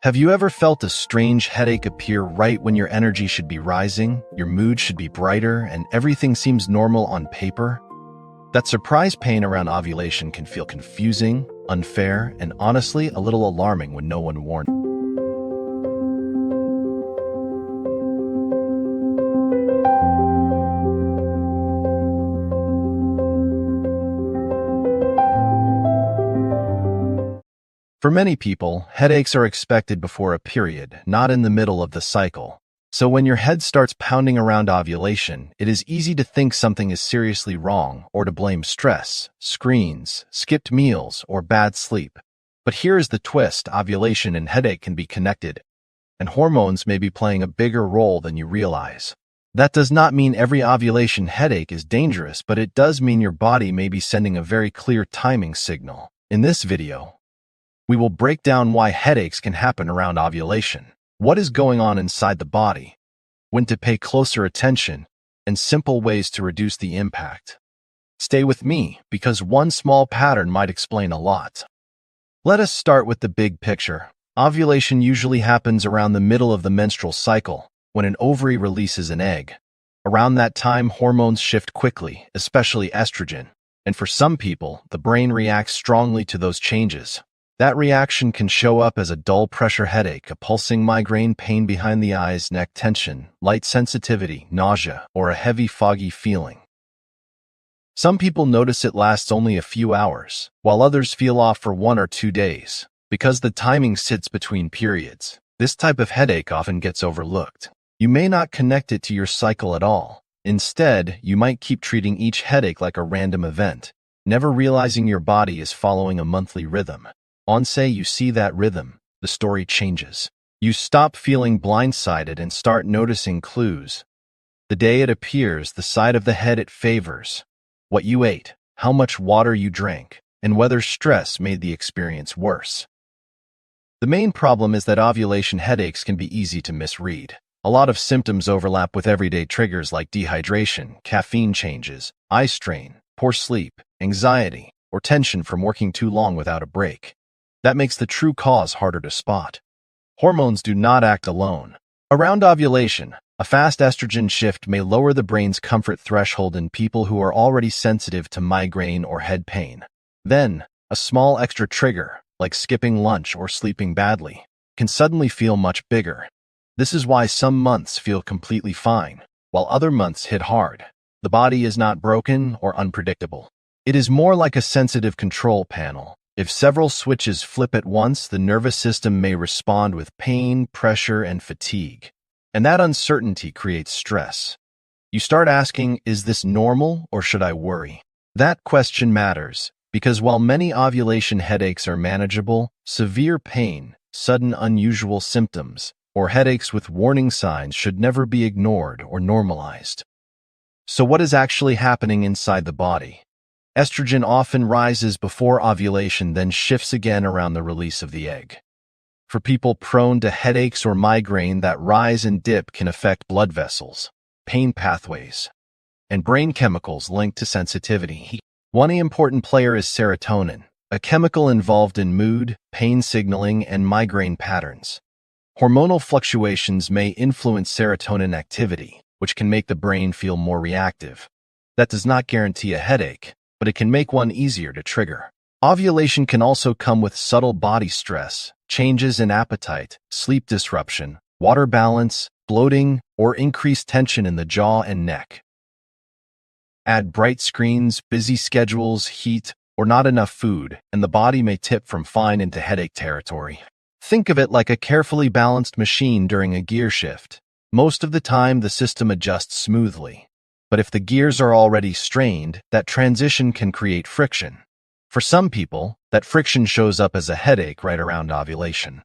Have you ever felt a strange headache appear right when your energy should be rising, your mood should be brighter, and everything seems normal on paper? That surprise pain around ovulation can feel confusing, unfair, and honestly a little alarming when no one warned. For many people, headaches are expected before a period, not in the middle of the cycle. So when your head starts pounding around ovulation, it is easy to think something is seriously wrong or to blame stress, screens, skipped meals, or bad sleep. But here is the twist: ovulation and headache can be connected, and hormones may be playing a bigger role than you realize. That does not mean every ovulation headache is dangerous, but it does mean your body may be sending a very clear timing signal. In this video, we will break down why headaches can happen around ovulation, what is going on inside the body, when to pay closer attention, and simple ways to reduce the impact. Stay with me, because one small pattern might explain a lot. Let us start with the big picture. Ovulation usually happens around the middle of the menstrual cycle, when an ovary releases an egg. Around that time, hormones shift quickly, especially estrogen, and for some people, the brain reacts strongly to those changes. That reaction can show up as a dull pressure headache, a pulsing migraine, pain behind the eyes, neck tension, light sensitivity, nausea, or a heavy, foggy feeling. Some people notice it lasts only a few hours, while others feel off for 1 or 2 days. Because the timing sits between periods, this type of headache often gets overlooked. You may not connect it to your cycle at all. Instead, you might keep treating each headache like a random event, never realizing your body is following a monthly rhythm. Once you see that rhythm, the story changes. You stop feeling blindsided and start noticing clues. The day it appears, the side of the head it favors, what you ate, how much water you drank, and whether stress made the experience worse. The main problem is that ovulation headaches can be easy to misread. A lot of symptoms overlap with everyday triggers like dehydration, caffeine changes, eye strain, poor sleep, anxiety, or tension from working too long without a break. That makes the true cause harder to spot. Hormones do not act alone. Around ovulation, a fast estrogen shift may lower the brain's comfort threshold in people who are already sensitive to migraine or head pain. Then, a small extra trigger, like skipping lunch or sleeping badly, can suddenly feel much bigger. This is why some months feel completely fine, while other months hit hard. The body is not broken or unpredictable. It is more like a sensitive control panel. If several switches flip at once, the nervous system may respond with pain, pressure, and fatigue. And that uncertainty creates stress. You start asking, is this normal or should I worry? That question matters, because while many ovulation headaches are manageable, severe pain, sudden unusual symptoms, or headaches with warning signs should never be ignored or normalized. So what is actually happening inside the body? Estrogen often rises before ovulation, then shifts again around the release of the egg. For people prone to headaches or migraine, that rise and dip can affect blood vessels, pain pathways, and brain chemicals linked to sensitivity. One important player is serotonin, a chemical involved in mood, pain signaling, and migraine patterns. Hormonal fluctuations may influence serotonin activity, which can make the brain feel more reactive. That does not guarantee a headache, but it can make one easier to trigger. Ovulation can also come with subtle body stress, changes in appetite, sleep disruption, water balance, bloating, or increased tension in the jaw and neck. Add bright screens, busy schedules, heat, or not enough food, and the body may tip from fine into headache territory. Think of it like a carefully balanced machine during a gear shift. Most of the time, the system adjusts smoothly. But if the gears are already strained, that transition can create friction. For some people, that friction shows up as a headache right around ovulation.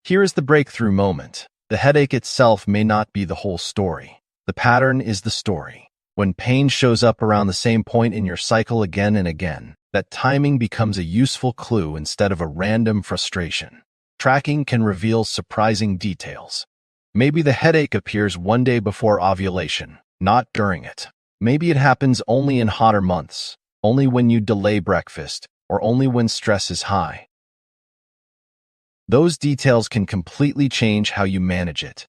Here is the breakthrough moment. The headache itself may not be the whole story. The pattern is the story. When pain shows up around the same point in your cycle again and again, that timing becomes a useful clue instead of a random frustration. Tracking can reveal surprising details. Maybe the headache appears one day before ovulation, not during it. Maybe it happens only in hotter months, only when you delay breakfast, or only when stress is high. Those details can completely change how you manage it.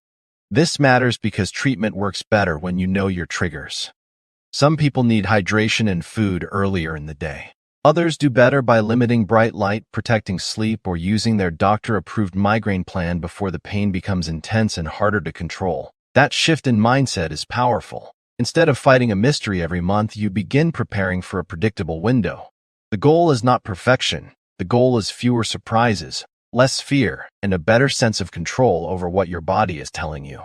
This matters because treatment works better when you know your triggers. Some people need hydration and food earlier in the day. Others do better by limiting bright light, protecting sleep, or using their doctor-approved migraine plan before the pain becomes intense and harder to control. That shift in mindset is powerful. Instead of fighting a mystery every month, you begin preparing for a predictable window. The goal is not perfection. The goal is fewer surprises, less fear, and a better sense of control over what your body is telling you.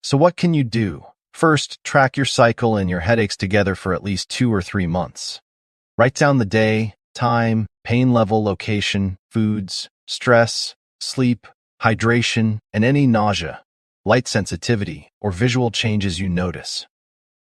So what can you do? First, track your cycle and your headaches together for at least 2 or 3 months. Write down the day, time, pain level, location, foods, stress, sleep, hydration, and any nausea, light sensitivity, or visual changes you notice.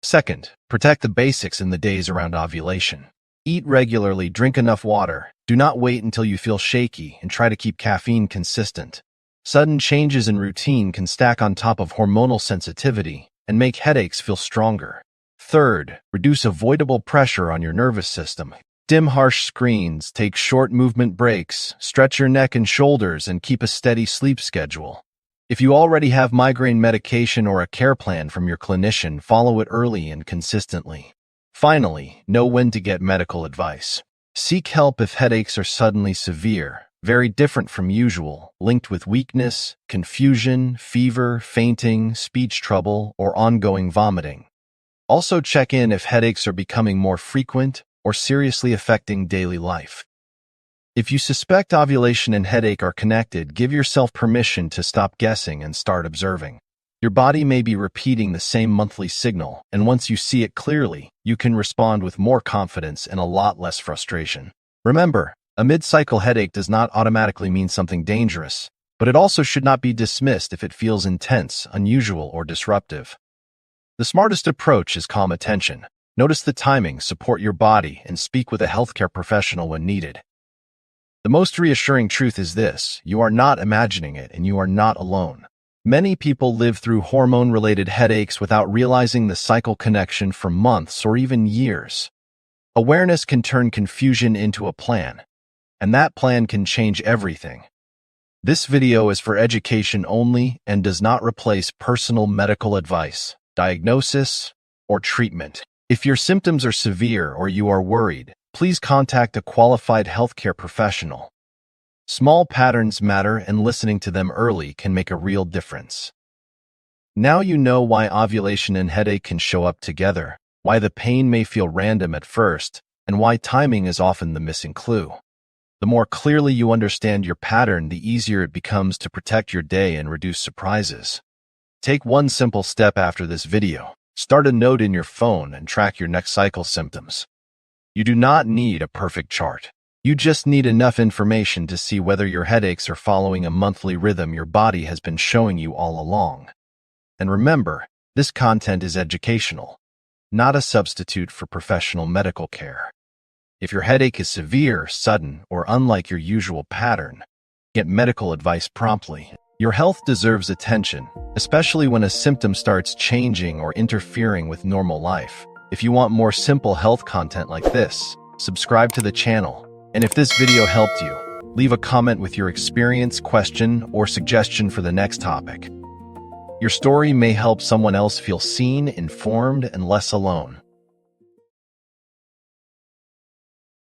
Second, protect the basics in the days around ovulation. Eat regularly, drink enough water. Do not wait until you feel shaky, and try to keep caffeine consistent. Sudden changes in routine can stack on top of hormonal sensitivity and make headaches feel stronger. Third, reduce avoidable pressure on your nervous system. Dim harsh screens, take short movement breaks, stretch your neck and shoulders, and keep a steady sleep schedule. If you already have migraine medication or a care plan from your clinician, follow it early and consistently. Finally, know when to get medical advice. Seek help if headaches are suddenly severe, very different from usual, linked with weakness, confusion, fever, fainting, speech trouble, or ongoing vomiting. Also check in if headaches are becoming more frequent or seriously affecting daily life. If you suspect ovulation and headache are connected, give yourself permission to stop guessing and start observing. Your body may be repeating the same monthly signal, and once you see it clearly, you can respond with more confidence and a lot less frustration. Remember, a mid-cycle headache does not automatically mean something dangerous, but it also should not be dismissed if it feels intense, unusual, or disruptive. The smartest approach is calm attention. Notice the timing, support your body, and speak with a healthcare professional when needed. The most reassuring truth is this: you are not imagining it, and you are not alone. Many people live through hormone-related headaches without realizing the cycle connection for months or even years. Awareness can turn confusion into a plan, and that plan can change everything. This video is for education only and does not replace personal medical advice, diagnosis, or treatment. If your symptoms are severe or you are worried, please contact a qualified healthcare professional. Small patterns matter, and listening to them early can make a real difference. Now you know why ovulation and headache can show up together, why the pain may feel random at first, and why timing is often the missing clue. The more clearly you understand your pattern, the easier it becomes to protect your day and reduce surprises. Take one simple step after this video. Start a note in your phone and track your next cycle symptoms. You do not need a perfect chart. You just need enough information to see whether your headaches are following a monthly rhythm your body has been showing you all along. And remember, this content is educational, not a substitute for professional medical care. If your headache is severe, sudden, or unlike your usual pattern, get medical advice promptly. Your health deserves attention, especially when a symptom starts changing or interfering with normal life. If you want more simple health content like this, subscribe to the channel. And if this video helped you, leave a comment with your experience, question, or suggestion for the next topic. Your story may help someone else feel seen, informed, and less alone.